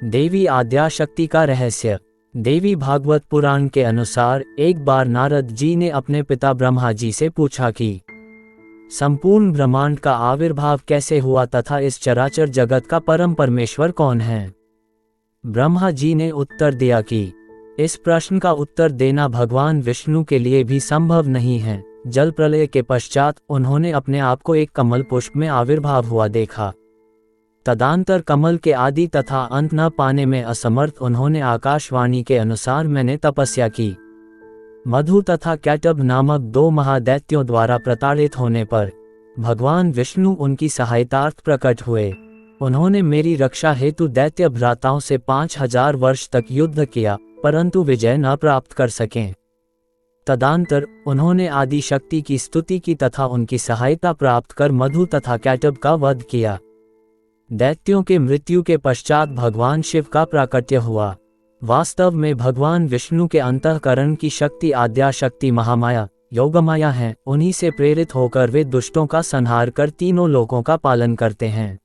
देवी आद्याशक्ति का रहस्य। देवी भागवत पुराण के अनुसार एक बार नारद जी ने अपने पिता ब्रह्मा जी से पूछा कि संपूर्ण ब्रह्मांड का आविर्भाव कैसे हुआ तथा इस चराचर जगत का परम परमेश्वर कौन है। ब्रह्मा जी ने उत्तर दिया कि इस प्रश्न का उत्तर देना भगवान विष्णु के लिए भी संभव नहीं है। जल प्रलय के पश्चात उन्होंने अपने आप को एक कमल पुष्प में आविर्भाव हुआ देखा। तदांतर कमल के आदि तथा अंत न पाने में असमर्थ उन्होंने आकाशवाणी के अनुसार मैंने तपस्या की। मधु तथा कैटभ नामक दो महादैत्यों द्वारा प्रताड़ित होने पर भगवान विष्णु उनकी सहायतार्थ प्रकट हुए। उन्होंने मेरी रक्षा हेतु दैत्य भ्राताओं से 5000 वर्ष तक युद्ध किया, परंतु विजय न प्राप्त कर सकें। तदांतर उन्होंने आदि शक्ति की स्तुति की तथा उनकी सहायता प्राप्त कर मधु तथा कैटभ का वध किया। दैत्यों के मृत्यु के पश्चात भगवान शिव का प्राकट्य हुआ। वास्तव में भगवान विष्णु के अंतःकरण की शक्ति आद्याशक्ति महामाया योगमाया है। उन्हीं से प्रेरित होकर वे दुष्टों का संहार कर तीनों लोकों का पालन करते हैं।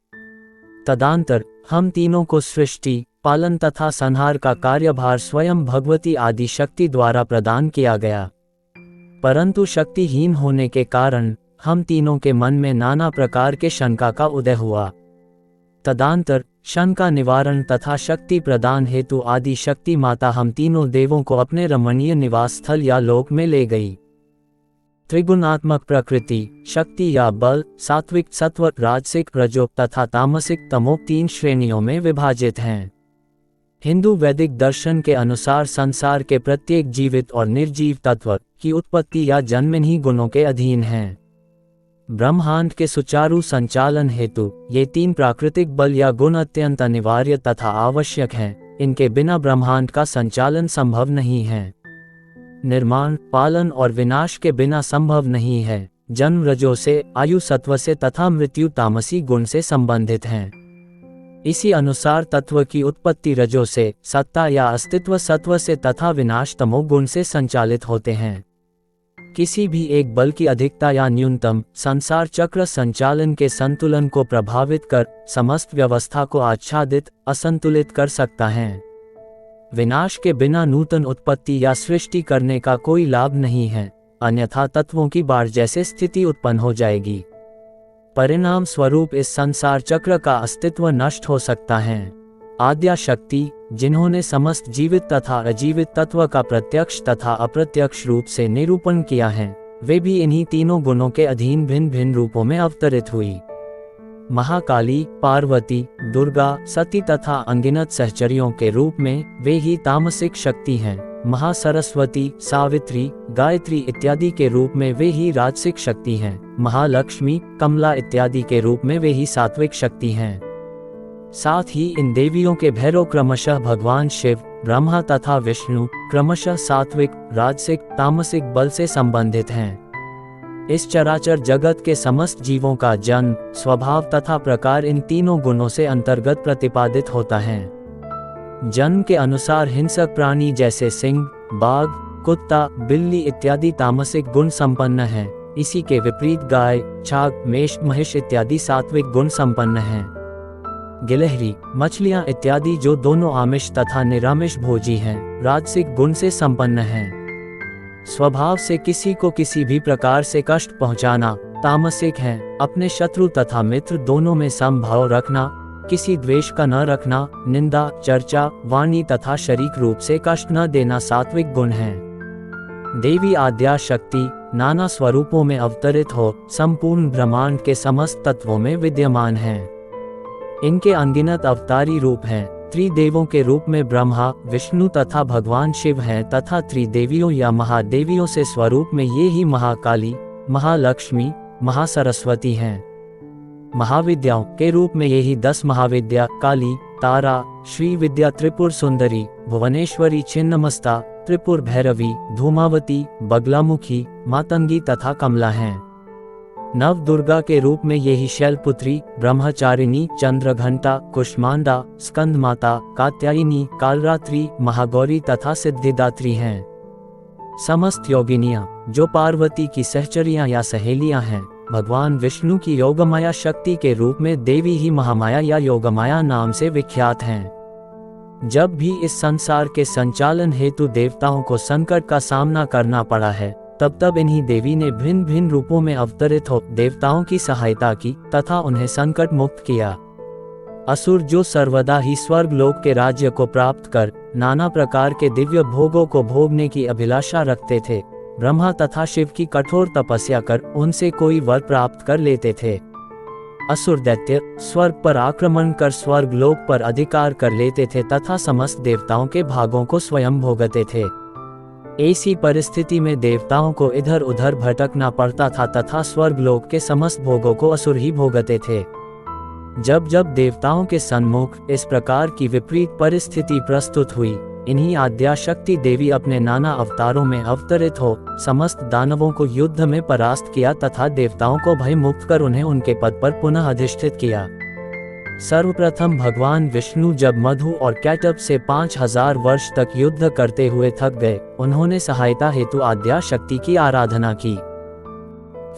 तदांतर हम तीनों को सृष्टि, पालन तथा संहार का कार्यभार स्वयं भगवती आदि शक्ति द्वारा प्रदान किया गया, परंतु शक्तिहीन होने के कारण हम तीनों के मन में नाना प्रकार के शंका का उदय हुआ। तदांतर शंका निवारण तथा शक्ति प्रदान हेतु आदि शक्ति माता हम तीनों देवों को अपने रमणीय निवास स्थल या लोक में ले गई। त्रिगुणात्मक प्रकृति शक्ति या बल सात्विक सत्व राजसिक रजो तथा तामसिक तमो 3 श्रेणियों में विभाजित हैं। हिंदू वैदिक दर्शन के अनुसार संसार के प्रत्येक जीवित और निर्जीव तत्व की उत्पत्ति या जन्म इन्हीं गुणों के अधीन है। ब्रह्मांड के सुचारू संचालन हेतु ये 3 प्राकृतिक बल या गुण अत्यंत अनिवार्य तथा आवश्यक हैं। इनके बिना ब्रह्मांड का संचालन संभव नहीं है। निर्माण, पालन और विनाश के बिना संभव नहीं है। जन्म रजो से, आयु सत्व से तथा मृत्यु तामसी गुण से संबंधित हैं। इसी अनुसार तत्व की उत्पत्ति रजो से, सत्ता या अस्तित्व सत्व से तथा विनाश तमो गुण से संचालित होते हैं। किसी भी एक बल की अधिकता या न्यूनतम संसार चक्र संचालन के संतुलन को प्रभावित कर समस्त व्यवस्था को आच्छादित असंतुलित कर सकता है। विनाश के बिना नूतन उत्पत्ति या सृष्टि करने का कोई लाभ नहीं है, अन्यथा तत्वों की बाढ़ जैसे स्थिति उत्पन्न हो जाएगी। परिणाम स्वरूप इस संसार चक्र का अस्तित्व नष्ट हो सकता है। आद्याशक्ति जिन्होंने समस्त जीवित तथा अजीवित तत्व का प्रत्यक्ष तथा अप्रत्यक्ष रूप से निरूपण किया है, वे भी इन्हीं तीनों गुणों के अधीन भिन्न भिन्न रूपों में अवतरित हुई। महाकाली, पार्वती, दुर्गा, सती तथा अनगिनत सहचरियों के रूप में वे ही तामसिक शक्ति हैं। महासरस्वती, सावित्री, गायत्री इत्यादि के रूप में वे ही राजसिक शक्ति हैं। महालक्ष्मी, कमला इत्यादि के रूप में वे ही सात्विक शक्ति हैं। साथ ही इन देवियों के भैरव क्रमशः भगवान शिव, ब्रह्मा तथा विष्णु क्रमशः सात्विक, राजसिक, तामसिक बल से संबंधित हैं। इस चराचर जगत के समस्त जीवों का जन्म, स्वभाव तथा प्रकार इन तीनों गुणों से अंतर्गत प्रतिपादित होता है। जन्म के अनुसार हिंसक प्राणी जैसे सिंह, बाघ, कुत्ता, बिल्ली इत्यादि तामसिक गुण संपन्न हैं। इसी के विपरीत गाय, छाग, मेष, महिष इत्यादि सात्विक गुण संपन्न हैं। गिलहरी, मछलियां इत्यादि जो दोनों आमिष तथा निरामिष भोजी हैं, राजसिक गुण से संपन्न हैं। स्वभाव से किसी को किसी भी प्रकार से कष्ट पहुंचाना तामसिक है। अपने शत्रु तथा मित्र दोनों में समभाव रखना, किसी द्वेष का न रखना, निंदा, चर्चा, वाणी तथा शारीरिक रूप से कष्ट न देना सात्विक गुण है। देवी आद्याशक्ति नाना स्वरूपों में अवतरित हो संपूर्ण ब्रह्मांड के समस्त तत्वों में विद्यमान हैं। इनके अनगिनत अवतारी रूप हैं। त्रिदेवों के रूप में ब्रह्मा, विष्णु तथा भगवान शिव हैं तथा त्रिदेवियों या महादेवियों से स्वरूप में ये ही महाकाली, महालक्ष्मी, महासरस्वती हैं। महाविद्याओं के रूप में यही 10 महाविद्या काली, तारा, श्री विद्या, त्रिपुर सुंदरी, भुवनेश्वरी, छिन्नमस्ता, त्रिपुर भैरवी, धूमावती, बगलामुखी, मातंगी तथा कमला हैं। नव दुर्गा के रूप में यही शैलपुत्री, ब्रह्मचारिणी, चंद्रघंटा, कुष्मांडा, स्कंदमाता, कात्यायनी, कालरात्रि, महागौरी तथा सिद्धिदात्री हैं। समस्त योगिनियां जो पार्वती की सहचरियां या सहेलियां हैं, भगवान विष्णु की योगमाया शक्ति के रूप में देवी ही महामाया या योगमाया नाम से विख्यात हैं। जब भी इस संसार के संचालन हेतु देवताओं को संकट का सामना करना पड़ा है, तब तब इन्हीं देवी ने भिन्न भिन्न रूपों में अवतरित हो देवताओं की सहायता की तथा उन्हें संकट मुक्त किया। असुर जो सर्वदा ही स्वर्ग लोक के राज्य को प्राप्त कर नाना प्रकार के दिव्य भोगों को भोगने की अभिलाषा रखते थे, ब्रह्मा तथा शिव की कठोर तपस्या कर उनसे कोई वर प्राप्त कर लेते थे। असुर दैत्य स्वर्ग पर आक्रमण कर स्वर्ग लोक पर अधिकार कर लेते थे तथा समस्त देवताओं के भागों को स्वयं भोगते थे। ऐसी परिस्थिति में देवताओं को इधर उधर भटकना पड़ता था तथा स्वर्ग लोक के समस्त भोगों को असुर ही भोगते थे। जब जब देवताओं के सन्मुख इस प्रकार की विपरीत परिस्थिति प्रस्तुत हुई, इन्हीं आद्याशक्ति देवी अपने नाना अवतारों में अवतरित हो समस्त दानवों को युद्ध में परास्त किया तथा देवताओं को भय मुक्त कर उन्हें उनके पद पर पुनः अधिष्ठित किया। सर्वप्रथम भगवान विष्णु जब मधु और कैटब से 5000 वर्ष तक युद्ध करते हुए थक गए, उन्होंने सहायता हेतु आद्याशक्ति की आराधना की।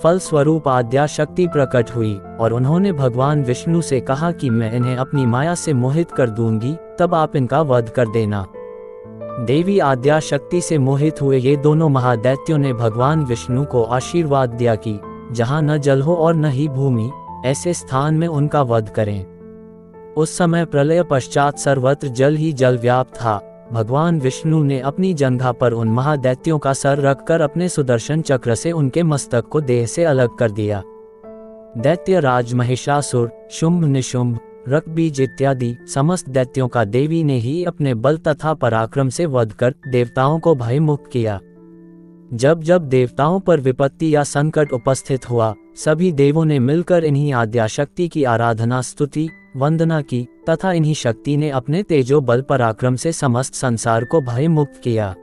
फलस्वरूप आद्याशक्ति प्रकट हुई और उन्होंने भगवान विष्णु से कहा कि मैं इन्हें अपनी माया से मोहित कर दूंगी, तब आप इनका वध कर देना। देवी आद्याशक्ति से मोहित हुए ये दोनों महादैत्यों ने भगवान विष्णु को आशीर्वाद दिया कि जहाँ न जल हो और न ही भूमि, ऐसे स्थान में उनका वध करें। उस समय प्रलय पश्चात सर्वत्र जल ही जल व्याप्त था। भगवान विष्णु ने अपनी जंघा पर उन महादैत्यों का सर रखकर अपने सुदर्शन चक्र से उनके मस्तक को देह से अलग कर दिया। दैत्य राज महिषासुर, शुंभ निशुंभ, रक्तबीज इत्यादि समस्त दैत्यों का देवी ने ही अपने बल तथा पराक्रम से वध कर देवताओं को भय मुक्त किया। जब जब देवताओं पर विपत्ति या संकट उपस्थित हुआ, सभी देवों ने मिलकर इन्हीं आद्याशक्ति की आराधना स्तुति वंदना की तथा इन्हीं शक्ति ने अपने तेजो बल पराक्रम से समस्त संसार को भय मुक्त किया।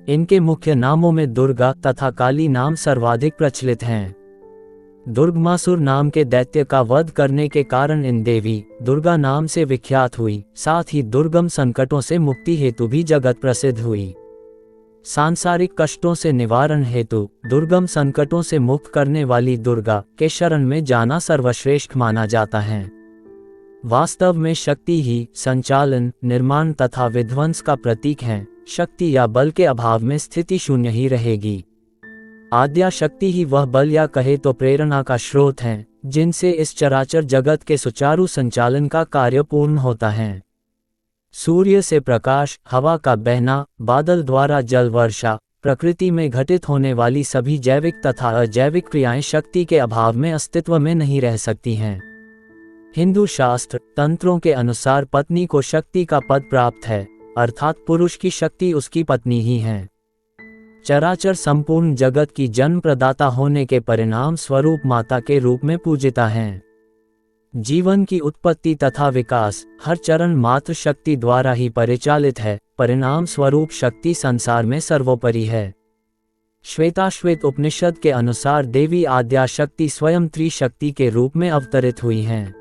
इनके मुख्य नामों में दुर्गा तथा काली नाम सर्वाधिक प्रचलित हैं। दुर्गमासुर नाम के दैत्य का वध करने के कारण इन देवी दुर्गा नाम से विख्यात हुई, साथ ही दुर्गम संकटों से मुक्ति हेतु भी जगत प्रसिद्ध हुई। सांसारिक कष्टों से निवारण हेतु दुर्गम संकटों से मुक्त करने वाली दुर्गा के शरण में जाना सर्वश्रेष्ठ माना जाता है। वास्तव में शक्ति ही संचालन, निर्माण तथा विध्वंस का प्रतीक है। शक्ति या बल के अभाव में स्थिति शून्य ही रहेगी। आद्याशक्ति ही वह बल या कहे तो प्रेरणा का स्रोत है, जिनसे इस चराचर जगत के सुचारू संचालन का कार्य पूर्ण होता है। सूर्य से प्रकाश, हवा का बहना, बादल द्वारा जल वर्षा, प्रकृति में घटित होने वाली सभी जैविक तथा अजैविक क्रियाएं शक्ति के अभाव में अस्तित्व में नहीं रह सकती हैं। हिंदू शास्त्र तंत्रों के अनुसार पत्नी को शक्ति का पद प्राप्त है, अर्थात पुरुष की शक्ति उसकी पत्नी ही है। चराचर संपूर्ण जगत की जन्म प्रदाता होने के परिणाम स्वरूप माता के रूप में पूजिता हैं। जीवन की उत्पत्ति तथा विकास हर चरण मात्र शक्ति द्वारा ही परिचालित है। परिणाम स्वरूप शक्ति संसार में सर्वोपरि है। श्वेताश्वेत उपनिषद के अनुसार देवी आद्याशक्ति स्वयं त्रिशक्ति के रूप में अवतरित हुई हैं।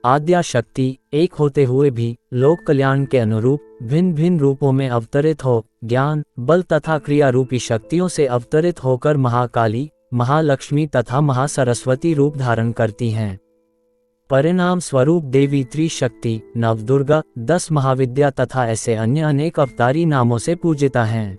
आद्याशक्ति एक होते हुए भी लोक कल्याण के अनुरूप भिन्न भिन्न रूपों में अवतरित हो ज्ञान, बल तथा क्रिया रूपी शक्तियों से अवतरित होकर महाकाली, महालक्ष्मी तथा महासरस्वती रूप धारण करती हैं। परिणाम स्वरूप देवी त्रिशक्ति, नवदुर्गा, 10 महाविद्या तथा ऐसे अन्य अनेक अवतारी नामों से पूजिता हैं।